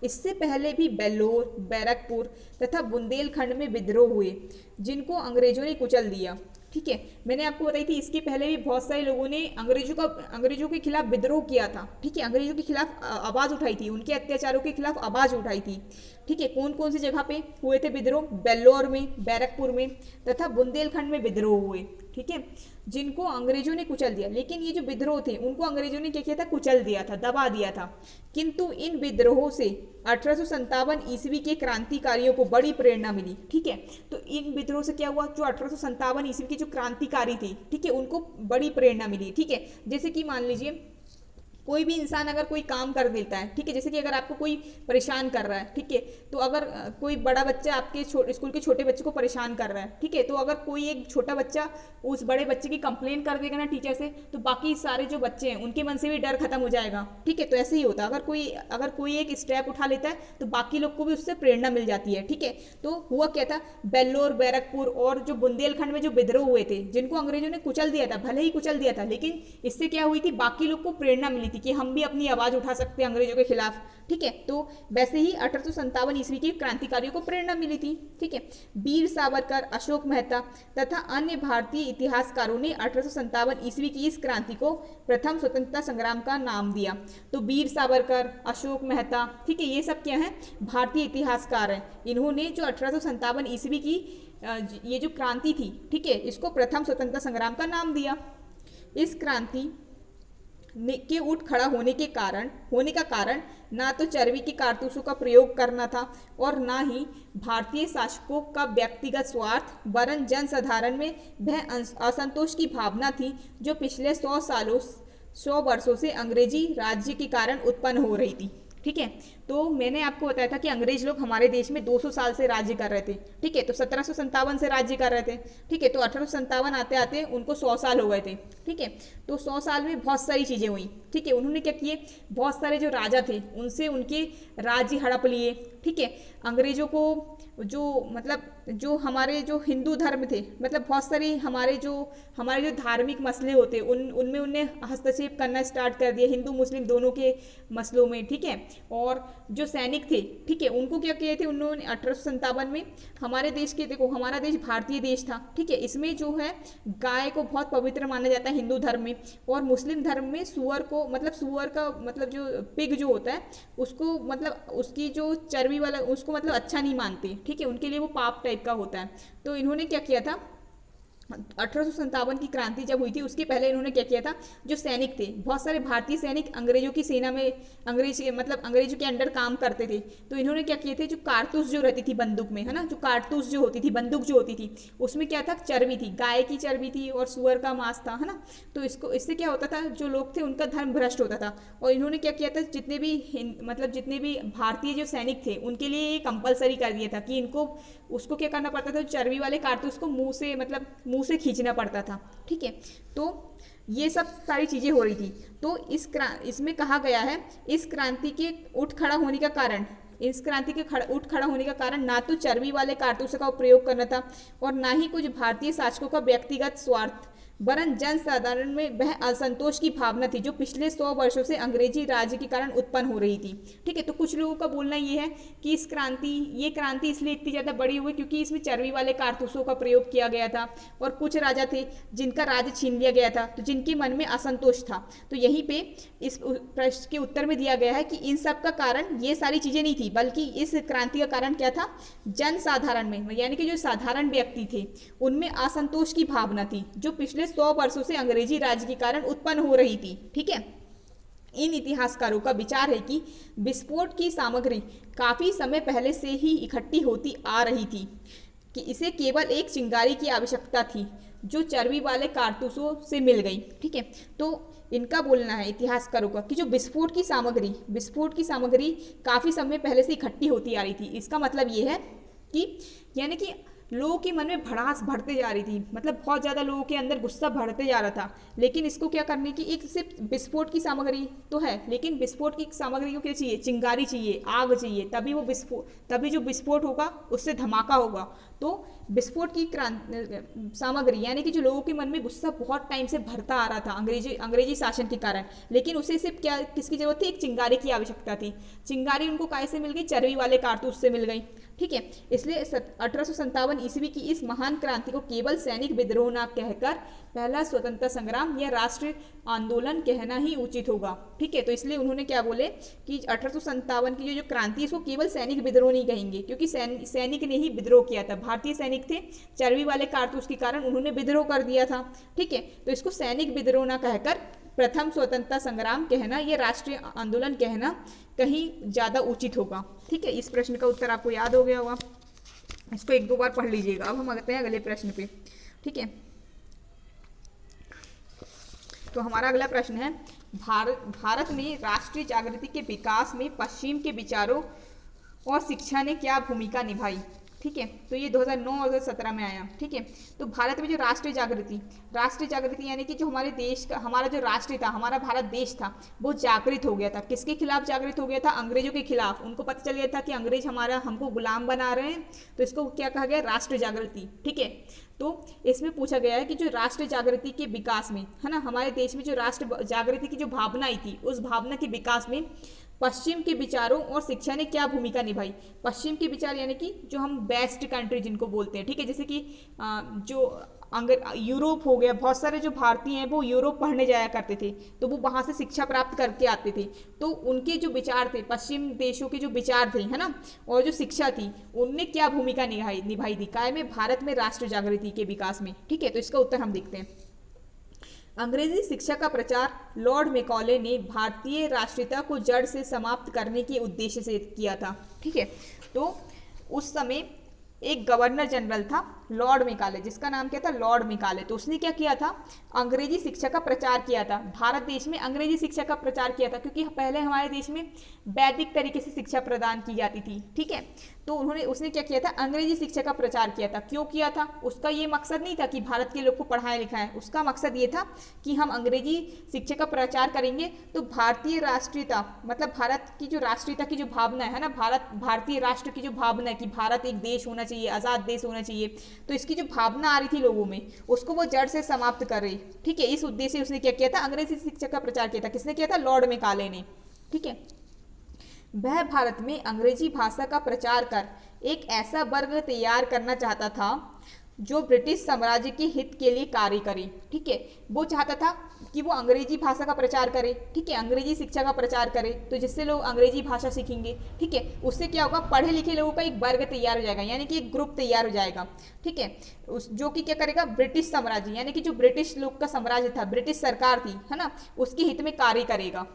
A: इससे पहले भी बेल्लोर, बैरकपुर तथा बुंदेलखंड में विद्रोह हुए जिनको अंग्रेजों ने कुचल दिया, ठीक है। मैंने आपको बताई थी इसके पहले भी बहुत सारे लोगों ने अंग्रेजों के खिलाफ विद्रोह किया था, था, ठीक है, अंग्रेजों के खिलाफ आवाज़ उठाई थी, उनके अत्याचारों के खिलाफ आवाज़ उठाई थी, ठीक है। कौन कौन सी जगह पे हुए थे विद्रोह? बेल्लौर में, बैरकपुर में तथा बुंदेलखंड में विद्रोह हुए, ठीक है, जिनको अंग्रेजों ने कुचल दिया। लेकिन ये जो विद्रोह थे उनको अंग्रेजों ने क्या किया था? कुचल दिया था, दबा दिया था। किंतु इन विद्रोहों से 1857 ईस्वी के क्रांतिकारियों को बड़ी प्रेरणा मिली, ठीक है। तो इन विद्रोह से क्या हुआ? जो 1857 ईस्वी के जो क्रांतिकारी थे, ठीक है, उनको बड़ी प्रेरणा मिली, ठीक है। जैसे कि मान लीजिए कोई भी इंसान अगर कोई काम कर देता है, ठीक है, जैसे कि अगर आपको कोई परेशान कर रहा है, ठीक है, तो अगर कोई बड़ा बच्चा आपके स्कूल के छोटे बच्चे को परेशान कर रहा है, ठीक है, तो अगर कोई एक छोटा बच्चा उस बड़े बच्चे की कंप्लेन कर देगा ना टीचर से, तो बाकी सारे जो बच्चे हैं उनके मन से भी डर खत्म हो जाएगा, ठीक है। तो ऐसे ही होता है, अगर कोई एक स्टेप उठा लेता है तो बाकी लोग को भी उससे प्रेरणा मिल जाती है, ठीक है। तो हुआ क्या था? बेल्लौर, बैरकपुर और जो बुंदेलखंड में जो विद्रोह हुए थे, जिनको अंग्रेजों ने कुचल दिया था, भले ही कुचल दिया था, लेकिन इससे क्या हुई थी? बाकी लोग को प्रेरणा मिली थी कि हम भी अपनी आवाज उठा सकते हैं अंग्रेजों के खिलाफ, ठीक है। तो वैसे ही 1857 ईस्वी के क्रांतिकारियों को प्रेरणा मिली थी, ठीक है। वीर सावरकर, अशोक मेहता तथा अन्य भारतीय इतिहासकारों ने 1857 ईस्वी की इस क्रांति को प्रथम स्वतंत्रता संग्राम का नाम दिया। तो वीर सावरकर, अशोक मेहता, ठीक है, ये सब क्या है? भारतीय इतिहासकार हैं। इन्होंने जो 1857 ईस्वी की ये जो क्रांति थी, ठीक है, इसको प्रथम स्वतंत्रता संग्राम का नाम दिया। इस क्रांति के उठ खड़ा होने का कारण ना तो चर्बी के कारतूसों का प्रयोग करना था और ना ही भारतीय शासकों का व्यक्तिगत स्वार्थ, वरन जनसाधारण में वह असंतोष की भावना थी जो पिछले 100 वर्षों से अंग्रेजी राज्य के कारण उत्पन्न हो रही थी, ठीक है। तो मैंने आपको बताया था कि अंग्रेज लोग हमारे देश में 200 साल से राज्य कर रहे थे, ठीक है। तो 1757 से राज्य कर रहे थे, ठीक है। तो 1857 आते आते उनको 100 साल हो गए थे, ठीक है। तो 100 साल में बहुत सारी चीज़ें हुई, ठीक है। उन्होंने क्या किए? बहुत सारे जो राजा थे उनसे उनके राज्य हड़प लिए, ठीक है। अंग्रेजों को जो हमारे जो हिंदू धर्म थे, मतलब बहुत सारी हमारे जो धार्मिक मसले होते उनमें उन्हें हस्तक्षेप करना स्टार्ट कर दिया, हिंदू मुस्लिम दोनों के मसलों में, ठीक है। और जो सैनिक थे, ठीक है, उनको क्या किए थे उन्होंने 1857 में? हमारे देश के, देखो हमारा देश भारतीय देश था, ठीक है, इसमें जो है गाय को बहुत पवित्र माना जाता है हिंदू धर्म में, और मुस्लिम धर्म में सुअर का मतलब जो पिग जो होता है उसको, मतलब उसकी जो चर्बी वाला उसको मतलब अच्छा नहीं मानते, ठीक है, उनके लिए वो पाप टाइप का होता है। तो इन्होंने क्या किया था? 1857 की क्रांति जब हुई थी उसके पहले इन्होंने क्या किया था? जो सैनिक थे, बहुत सारे भारतीय सैनिक अंग्रेजों की सेना में अंग्रेजों के अंडर काम करते थे। तो इन्होंने क्या किए थे? जो कारतूस जो रहती थी बंदूक में, है ना, जो कारतूस जो होती थी, बंदूक जो होती थी, उसमें क्या था? चर्बी थी, गाय की चर्बी थी और सुअर का मांस था, है ना। तो इससे क्या होता था? जो लोग थे उनका धर्म भ्रष्ट होता था। और इन्होंने क्या किया था? जितने भी भारतीय जो सैनिक थे उनके लिए ये कंपलसरी कर दिया था कि इनको उसको क्या करना पड़ता था? चर्बी वाले कारतूस को मुंह से खींचना पड़ता था, ठीक है। तो ये सब सारी चीज़ें हो रही थी। तो इसमें कहा गया है इस क्रांति के उठ खड़ा होने का कारण ना तो चर्बी वाले कारतूसों का प्रयोग करना था और ना ही कुछ भारतीय शासकों का व्यक्तिगत स्वार्थ, वरन जनसाधारण में वह असंतोष की भावना थी जो पिछले 100 वर्षों से अंग्रेजी राज्य के कारण उत्पन्न हो रही थी, ठीक है। तो कुछ लोगों का बोलना ये है कि ये क्रांति इसलिए इतनी ज़्यादा बड़ी हुई क्योंकि इसमें चर्बी वाले कारतूसों का प्रयोग किया गया था और कुछ राजा थे जिनका राज्य छीन लिया गया था, तो जिनके मन में असंतोष था। तो यहीं पे इस प्रश्न के उत्तर में दिया गया है कि इन सब का कारण ये सारी चीज़ें नहीं थी, बल्कि इस क्रांति का कारण क्या था? जनसाधारण में, यानी कि जो साधारण व्यक्ति थे उनमें असंतोष की भावना थी जो पिछले 100 वर्षों से अंग्रेजी राज्य के कारण उत्पन्न हो रही थी, ठीक है। इन इतिहासकारों का विचार है कि विस्फोट की सामग्री काफी समय पहले से ही इकट्ठी होती आ रही थी, कि इसे केवल एक चिंगारी की आवश्यकता थी जो चर्बी वाले कारतूसों से मिल गई, ठीक है। तो इनका बोलना है इतिहासकारों का कि जो विस्फोट की सामग्री काफी समय पहले से इकट्ठी होती आ रही थी। इसका मतलब ये है कि यानी कि लोगों के मन में भड़ास बढ़ते जा रही थी, मतलब बहुत ज़्यादा लोगों के अंदर गुस्सा बढ़ते जा रहा था। लेकिन इसको क्या करने की, एक सिर्फ विस्फोट की सामग्री तो है, लेकिन विस्फोट की सामग्री को क्या चाहिए? चिंगारी चाहिए, आग चाहिए, तभी जो विस्फोट होगा उससे धमाका होगा। तो विस्फोट की सामग्री यानी कि जो लोगों के मन में गुस्सा बहुत टाइम से भरता आ रहा था अंग्रेजी शासन के कारण, लेकिन उसे सिर्फ किसकी जरूरत थी? एक चिंगारी की आवश्यकता थी। चिंगारी उनको काहे से मिल गई? चर्बी वाले कारतूस से मिल गई, ठीक है। इसलिए 1857 ईस्वी की इस महान क्रांति को केवल सैनिक विद्रोह न कहकर पहला स्वतंत्रता संग्राम या राष्ट्रीय आंदोलन कहना ही उचित होगा। ठीक है, तो इसलिए उन्होंने क्या बोले कि 1857 की जो क्रांति है इसको केवल सैनिक विद्रोह नहीं कहेंगे, क्योंकि सैनिक ने ही विद्रोह किया था, भारतीय सैनिक थे, चर्बी वाले कारतूस के कारण उन्होंने विद्रोह कर दिया था। ठीक है, तो इसको सैनिक विद्रोह ना कहकर प्रथम स्वतंत्रता संग्राम कहना, ये राष्ट्रीय आंदोलन कहना कहीं ज़्यादा उचित होगा। ठीक है, इस प्रश्न का उत्तर आपको याद हो गया होगा, इसको एक दो बार पढ़ लीजिएगा। अब हम आते हैं अगले प्रश्न पे। ठीक है, तो हमारा अगला प्रश्न है, भारत में राष्ट्रीय जागृति के विकास में पश्चिम के विचारों और शिक्षा ने क्या भूमिका निभाई। ठीक है, तो ये 2009 और 2017 में आया। ठीक है, तो भारत में जो राष्ट्रीय जागृति यानी कि जो हमारे देश का, हमारा जो राष्ट्र था, हमारा भारत देश था, वो जागृत हो गया था। किसके खिलाफ जागृत हो गया था? अंग्रेजों के खिलाफ। उनको पता चल गया था कि अंग्रेज हमको गुलाम बना रहे हैं, तो इसको क्या कहा गया? राष्ट्रीय जागृति। ठीक है, तो इसमें पूछा गया है कि जो राष्ट्रीय जागृति के विकास में, है ना, हमारे देश में जो राष्ट्र जागृति की जो भावना आई थी, उस भावना के विकास में पश्चिम के विचारों और शिक्षा ने क्या भूमिका निभाई। पश्चिम के विचार यानी कि जो हम बेस्ट कंट्री जिनको बोलते हैं। ठीक है, जैसे कि जो यूरोप हो गया, बहुत सारे जो भारतीय हैं वो यूरोप पढ़ने जाया करते थे, तो वो वहाँ से शिक्षा प्राप्त करके आते थे, तो उनके जो विचार थे, पश्चिम देशों के जो विचार थे, है ना, और जो शिक्षा थी, उनने क्या भूमिका निभाई थी काय में? भारत में राष्ट्र जागृति के विकास में। ठीक है, तो इसका उत्तर हम देखते हैं। अंग्रेजी शिक्षा का प्रचार लॉर्ड मैकॉले ने भारतीय राष्ट्रीयता को जड़ से समाप्त करने के उद्देश्य से किया था। ठीक है, तो उस समय एक गवर्नर जनरल था लॉर्ड मैकाले, जिसका नाम क्या था? Lord Macaulay. तो उसने क्या किया था? अंग्रेजी शिक्षा का प्रचार किया था, भारत देश में अंग्रेजी शिक्षा का प्रचार किया था, क्योंकि पहले हमारे देश में वैदिक तरीके से शिक्षा प्रदान की जाती थी। ठीक है, तो उसने क्या किया था? अंग्रेजी शिक्षा का प्रचार किया था। क्यों किया था? उसका ये मकसद नहीं था कि भारत के लोग को पढ़ाया लिखाएं, उसका मकसद ये था कि हम अंग्रेजी शिक्षा का प्रचार करेंगे तो भारतीय राष्ट्रीयता, मतलब भारत की जो राष्ट्रीयता की जो भावना है ना, भारतीय राष्ट्र की जो भावना है कि भारत एक देश होना चाहिए, आज़ाद देश होना चाहिए, तो इसकी जो भावना आ रही थी लोगों में, उसको वो जड़ से समाप्त कर रही। ठीक है, इस उद्देश्य से उसने क्या किया था? अंग्रेजी शिक्षा का प्रचार किया था। किसने किया था? लॉर्ड मैकाले ने। ठीक है, वह भारत में अंग्रेजी भाषा का प्रचार कर एक ऐसा वर्ग तैयार करना चाहता था जो ब्रिटिश साम्राज्य के हित के लिए कार्य करे। ठीक है, वो चाहता था कि वो अंग्रेजी भाषा का प्रचार करे। ठीक है, अंग्रेजी शिक्षा का प्रचार करे, तो जिससे लोग अंग्रेजी भाषा सीखेंगे। ठीक है, उससे क्या होगा? पढ़े लिखे लोगों का एक वर्ग तैयार हो जाएगा, यानी कि एक ग्रुप तैयार हो जाएगा। ठीक है, जो कि क्या करेगा? ब्रिटिश साम्राज्य, यानी कि जो ब्रिटिश लोग का साम्राज्य था, ब्रिटिश सरकार थी, है ना, उसके हित में कार्य करेगा।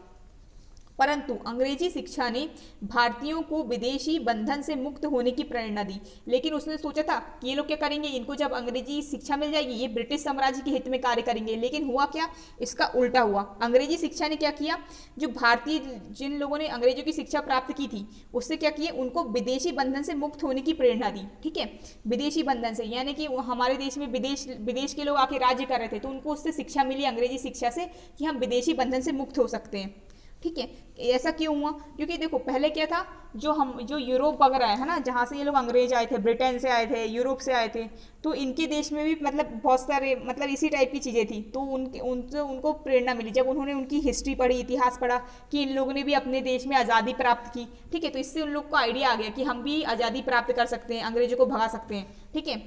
A: परंतु अंग्रेजी शिक्षा ने भारतीयों को विदेशी बंधन से मुक्त होने की प्रेरणा दी। लेकिन उसने सोचा था कि ये लोग क्या करेंगे, इनको जब अंग्रेजी शिक्षा मिल जाएगी, ये ब्रिटिश साम्राज्य के हित में कार्य करेंगे। लेकिन हुआ क्या? इसका उल्टा हुआ। अंग्रेजी शिक्षा ने क्या किया? जो भारतीय, जिन लोगों ने अंग्रेजों की शिक्षा प्राप्त की थी, उससे क्या किए? उनको विदेशी बंधन से मुक्त होने की प्रेरणा दी। ठीक है, विदेशी बंधन से, यानी कि हमारे देश में विदेश के लोग आके राज्य कर रहे थे, तो उनको उससे शिक्षा मिली अंग्रेजी शिक्षा से कि हम विदेशी बंधन से मुक्त हो सकते हैं। ठीक है, ऐसा क्यों हुआ? क्योंकि देखो पहले क्या था, जो यूरोप वगैरह है ना, जहाँ से ये लोग अंग्रेज आए थे, ब्रिटेन से आए थे, यूरोप से आए थे, तो इनके देश में भी मतलब बहुत सारे मतलब इसी टाइप की चीज़ें थी। तो उनको प्रेरणा मिली जब उन्होंने उनकी हिस्ट्री पढ़ी, इतिहास पढ़ा कि इन लोगों ने भी अपने देश में आज़ादी प्राप्त की। ठीक है, तो इससे उन लोग को आइडिया आ गया कि हम भी आज़ादी प्राप्त कर सकते हैं, अंग्रेजों को भगा सकते हैं। ठीक है,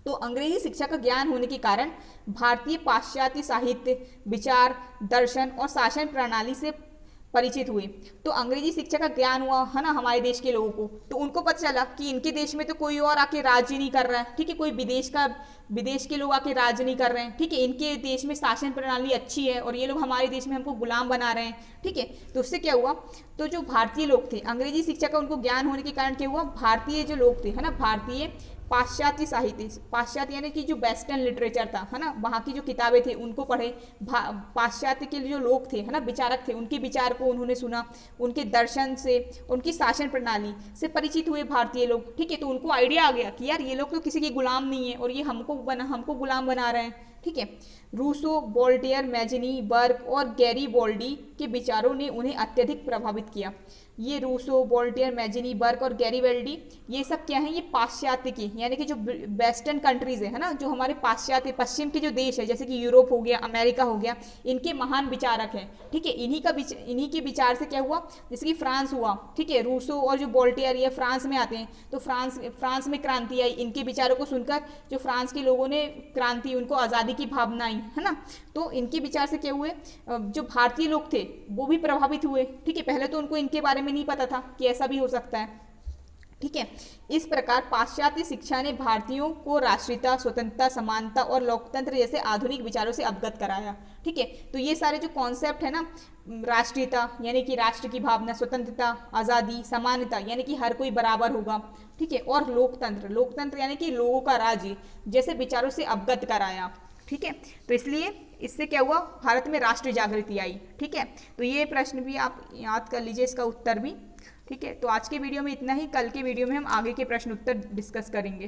A: तो अंग्रेजी शिक्षा का ज्ञान होने के कारण भारतीय पाश्चात्य साहित्य, विचार, दर्शन और शासन प्रणाली से परिचित हुए। तो अंग्रेजी शिक्षा का ज्ञान हुआ, है ना, हमारे देश के लोगों को, तो उनको पता चला कि इनके देश में तो कोई और आके राज्य नहीं कर रहा है। ठीक है, कोई विदेश के लोग आके राज्य नहीं कर रहे हैं। ठीक है, इनके देश में शासन प्रणाली अच्छी है और ये लोग हमारे देश में हमको गुलाम बना रहे हैं। ठीक है, तो उससे क्या हुआ? तो जो भारतीय लोग थे, अंग्रेजी शिक्षा का उनको ज्ञान होने के कारण क्या हुआ? भारतीय जो लोग थे, है ना, भारतीय पाश्चात्य साहित्य, पाश्चात्य यानी कि जो वेस्टर्न लिटरेचर था, है ना, वहाँ की जो किताबें थी उनको पढ़े। पाश्चात्य के जो लोग थे, है ना, विचारक थे, उनके विचार को उन्होंने सुना, उनके दर्शन से, उनकी शासन प्रणाली से परिचित हुए भारतीय लोग। ठीक है, तो उनको आइडिया आ गया कि यार ये लोग तो किसी के गुलाम नहीं है और ये हमको गुलाम बना रहे हैं। ठीक है। रूसो, वोल्टेयर, मैजनी, बर्ग और गैरीबोल्डी के विचारों ने उन्हें अत्यधिक प्रभावित किया। ये रूसो, वोल्टेयर, मैजनी, बर्ग और गैरीबोल्डी, ये सब क्या है, ये पाश्चात्य की यानी कि जो वेस्टर्न कंट्रीज है ना, जो हमारे पाश्चात्य पश्चिम के जो देश है जैसे कि यूरोप हो गया, अमेरिका हो गया, इनके महान विचारक हैं। ठीक है, इन्हीं के विचार से क्या हुआ, जैसे कि फ्रांस हुआ, ठीक है, रूसो और जो वोल्टेयर ये फ्रांस में आते हैं, तो फ्रांस में क्रांति आई। इनके विचारों को सुनकर जो फ्रांस के लोगों ने क्रांति, उनको आज़ादी की भावना आई, है ना। तो इनके विचार से क्या हुए, जो भारतीय लोग थे वो भी प्रभावित हुए। ठीक है, पहले तो उनको इनके बारे में नहीं पता था कि ऐसा भी हो सकता है। ठीक है, इस प्रकार पाश्चात्य शिक्षा ने भारतीयों को राष्ट्रीयता, स्वतंत्रता, समानता और लोकतंत्र जैसे आधुनिक विचारों से अवगत कराया। ठीक है, तो ये सारे जो कॉन्सेप्ट है ना, राष्ट्रीयता यानी कि राष्ट्र की भावना, स्वतंत्रता, आज़ादी, समानता यानी कि हर कोई बराबर होगा, ठीक है, और लोकतंत्र यानी कि लोगों का राज्य जैसे विचारों से अवगत कराया। ठीक है, तो इसलिए इससे क्या हुआ, भारत में राष्ट्रीय जागृति आई। ठीक है, तो ये प्रश्न भी आप याद कर लीजिए, इसका उत्तर भी। ठीक है, तो आज के वीडियो में इतना ही। कल के वीडियो में हम आगे के प्रश्न उत्तर डिस्कस करेंगे।